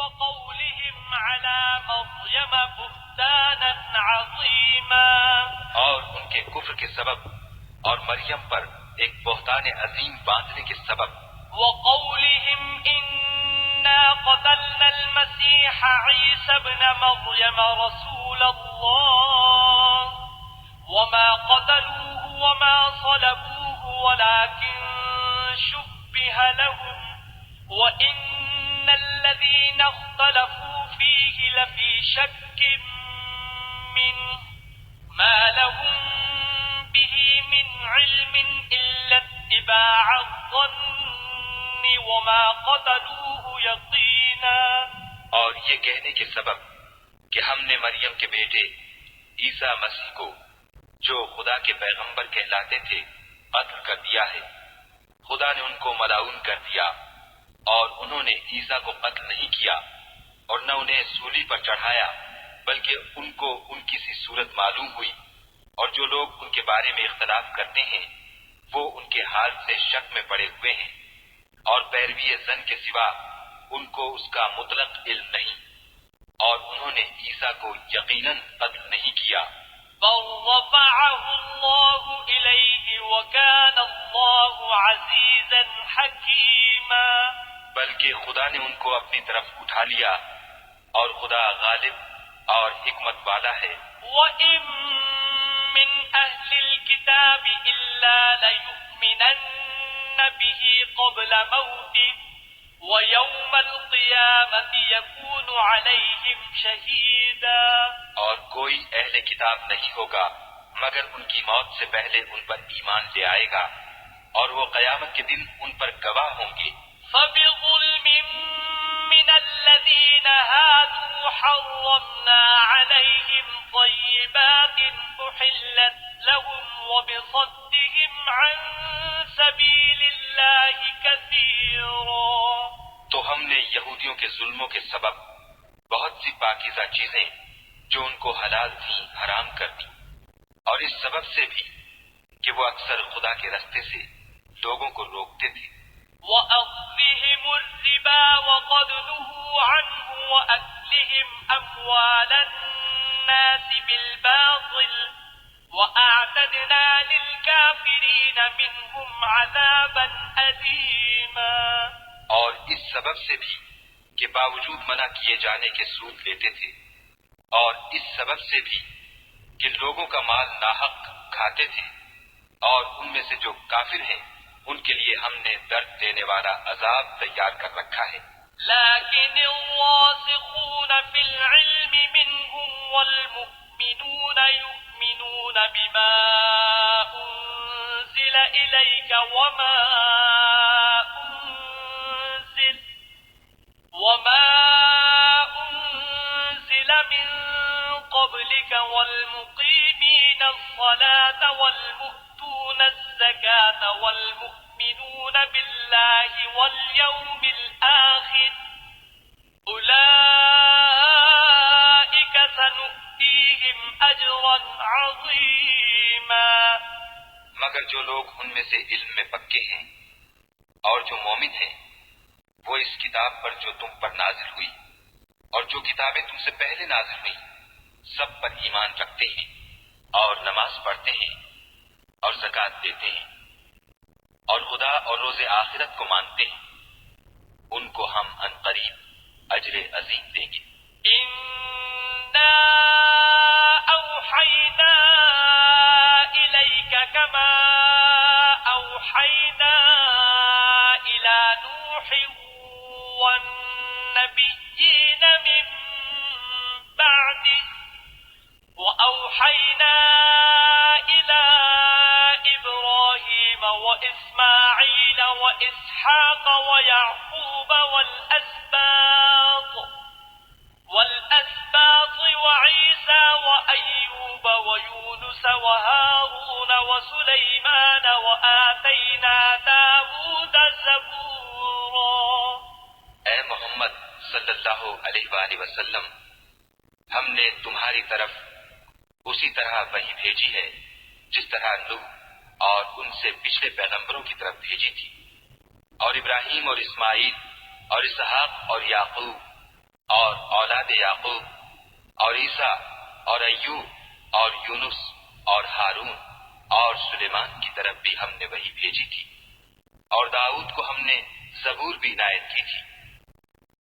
وقولهم على مريم بهتانا عظيما، اور ان کے کفر کے سبب اور مریم پر ایک بہتان عظیم باندھنے کے سبب، وقولهم إنا قتلنا المسيح عيسى ابن مريم رسول الله وما قتلوه وما صلبوه ولكن شبه لهم وإن الذين اختلفوا فيه لفي شك منه ما لهم به من علم إلا اتباع الظن وما قتلوه يقينا، اور یہ کہنے کے سبب کہ ہم نے مریم کے بیٹے عیسیٰ مسیح کو جو خدا کے پیغمبر کہلاتے تھے قتل کر دیا ہے۔ خدا نے ان کو ملعون کر دیا، اور انہوں نے عیسیٰ کو قتل نہیں کیا اور نہ انہیں سولی پر چڑھایا، بلکہ ان کو ان کی سی صورت معلوم ہوئی، اور جو لوگ ان کے بارے میں اختلاف کرتے ہیں وہ ان کے حال سے شک میں پڑے ہوئے ہیں، اور پیروی زن کے سوا ان کو اس کا مطلق علم نہیں، اور انہوں نے عیسیٰ کو یقیناً قتل نہیں کیا۔ بل رفعه الله إليه وكان الله عزيزا حكيما، بلکہ خدا نے ان کو اپنی طرف اٹھا لیا، اور خدا غالب اور حکمت والا ہے۔ وَإِن مِّنْ أَهْلِ الْكِتَابِ إِلَّا لَيُؤْمِنَنَّ بِهِ قَبْلَ مَوْتِهِ وَيَوْمَ الْقِيَامَةِ يَكُونُ عَلَيْهِمْ شَهِيدًا، اور کوئی اہل کتاب نہیں ہوگا مگر ان کی موت سے پہلے ان پر ایمان لے آئے گا، اور وہ قیامت کے دن ان پر گواہ ہوں گے۔ فَبِظُلْمٍ مِّنَ الَّذِينَ هَادُوا حَرَّمْنَا عَلَيْهِمْ طَيِّبَاتٍ أُحِلَّتْ لَهُمْ وَبِصَدِّهِمْ عَن سَبِيلِ اللَّهِ كَثِيرًا، تو ہم نے یہودیوں کے ظلموں کے سبب بہت سی پاکیزہ چیزیں جو ان کو حلال تھیں حرام کر دی، اور اس سبب سے بھی کہ وہ اکثر خدا کے رستے سے لوگوں کو روکتے تھے۔ وَأَخْذِهِمُ الرِّبَا وَقَدْ نُهُوا عَنْهُ وَأَكْلِهِمْ أَمْوَالَ النَّاسِ بِالْبَاطِلِ وَأَعْتَدْنَا لِلْكَافِرِينَ مِنْهُمْ عَذَابًا أَلِيمًا، اور اس سبب سے بھی کہ باوجود منع کیے جانے کے سود لیتے تھے، اور اس سبب سے بھی کہ لوگوں کا مال ناحق کھاتے تھے، اور ان میں سے جو کافر ہیں ان کے لیے ہم نے درد دینے والا عذاب تیار کر رکھا ہے۔ لكن الراسخون في العلم منهم والمؤمنون يؤمنون بما أنزل إليك وما أنزل من قبلك والمقيمين الصلاة والمؤتون الزكاة والمؤمنون بالله واليوم الآخر أولئك سنؤتيهم أجرا عظيما، مگر جو لوگ ان میں سے علم میں پکے ہیں اور جو مومن ہیں وہ اس کتاب پر جو تم پر نازل ہوئی اور جو کتابیں تم سے پہلے نازل ہوئیں سب پر ایمان رکھتے ہیں اور نماز پڑھتے ہیں اور زکوٰۃ دیتے ہیں اور خدا اور روز آخرت کو مانتے ہیں، ان کو ہم عنقریب اجر عظیم دیں گے۔ إنا أوحينا إليك كما أوحينا إلى نوح والنبيين من بعده وأوحينا إلى إبراهيم وإسماعيل وإسحاق ويعقوب والأسباط وعيسى وأيوب ويونس وهارون وسليمان وآتينا داود زبورا۔ اے محمد صلی اللہ علیہ وآلہ وسلم، ہم نے تمہاری طرف اسی طرح وحی بھیجی ہے جس طرح نوح اور ان سے پچھلے پیغمبروں کی طرف بھیجی تھی، اور ابراہیم اور اسماعیل اور اسحاق اور یعقوب اور اولاد یعقوب اور عیسیٰ اور ایوب اور یونس اور ہارون اور سلیمان کی طرف بھی ہم نے وحی بھیجی تھی، اور داؤد کو ہم نے زبور بھی عنایت کی تھی۔